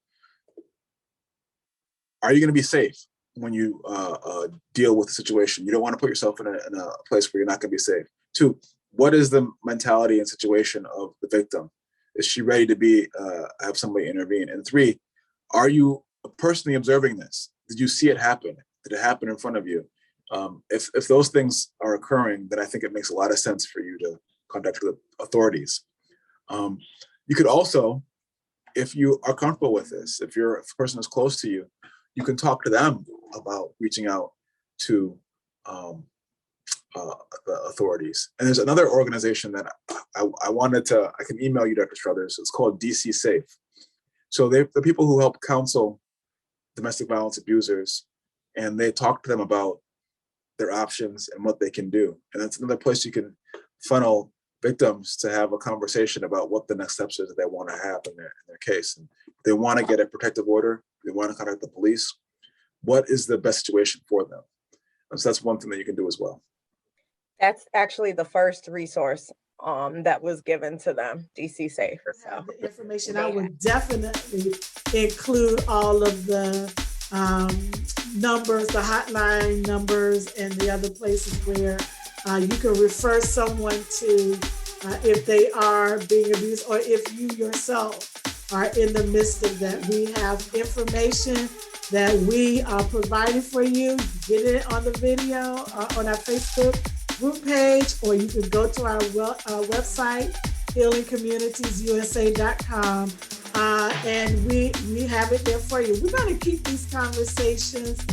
Are you going to be safe when you deal with the situation? You don't want to put yourself in a place where you're not going to be safe. 2, what is the mentality and situation of the victim? Is she ready to have somebody intervene? And 3, are you personally observing this? Did you see it happen? Did it happen in front of you? If those things are occurring, then I think it makes a lot of sense for you to contact the authorities. You could also, if you are comfortable with this, if a person is close to you, you can talk to them about reaching out to the authorities. And there's another organization that I can email you, Dr. Strothers. It's called DC Safe. So they're the people who help counsel domestic violence abusers, and they talk to them about their options and what they can do. And that's another place you can funnel victims to have a conversation about what the next steps is that they want to have in their case. And if they want to get a protective order, they want to contact the police, what is the best situation for them? And so that's one thing that you can do as well. That's actually the first resource that was given to them, DC Safe. So the information, I would definitely include all of the numbers, the hotline numbers, and the other places where you can refer someone to if they are being abused or if you yourself are in the midst of that. We have information that we are providing for you. Get it on the video on our Facebook group page, or you can go to our website, healingcommunitiesusa.com, and we have it there for you. We're going to keep these conversations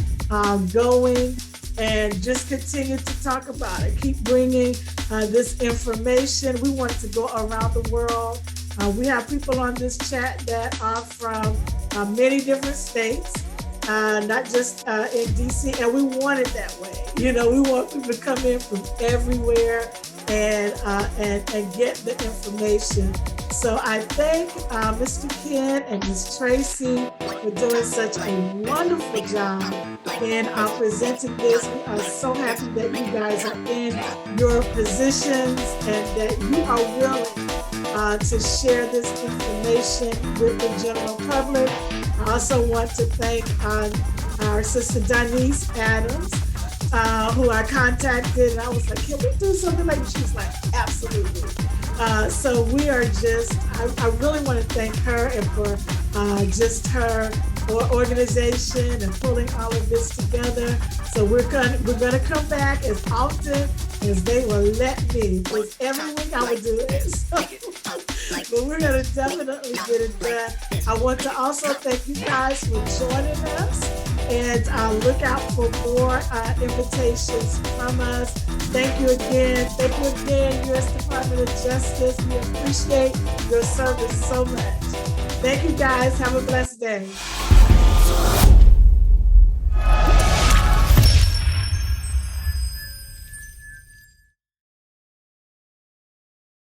going and just continue to talk about it. Keep bringing this information. We want it to go around the world. We have people on this chat that are from many different states, not just in DC, and we want it that way. We want people to come in from everywhere and get the information. So I thank Mr. Ken and Ms. Tracy for doing such a wonderful job in presenting this. We are so happy that you guys are in your positions and that you are willing to share this information with the general public. I also want to thank our sister Denise Adams, who I contacted, and I was like, can we do something like this? She was like, absolutely. So we are I really want to thank her and for just her organization and pulling all of this together. So we're gonna come back as often as they will let me, because every week I would do it. But we're gonna definitely get it done. I want to also thank you guys for joining us, and look out for more invitations from us. Thank you again, U.S. Department of Justice. We appreciate your service so much. Thank you guys. Have a blessed day.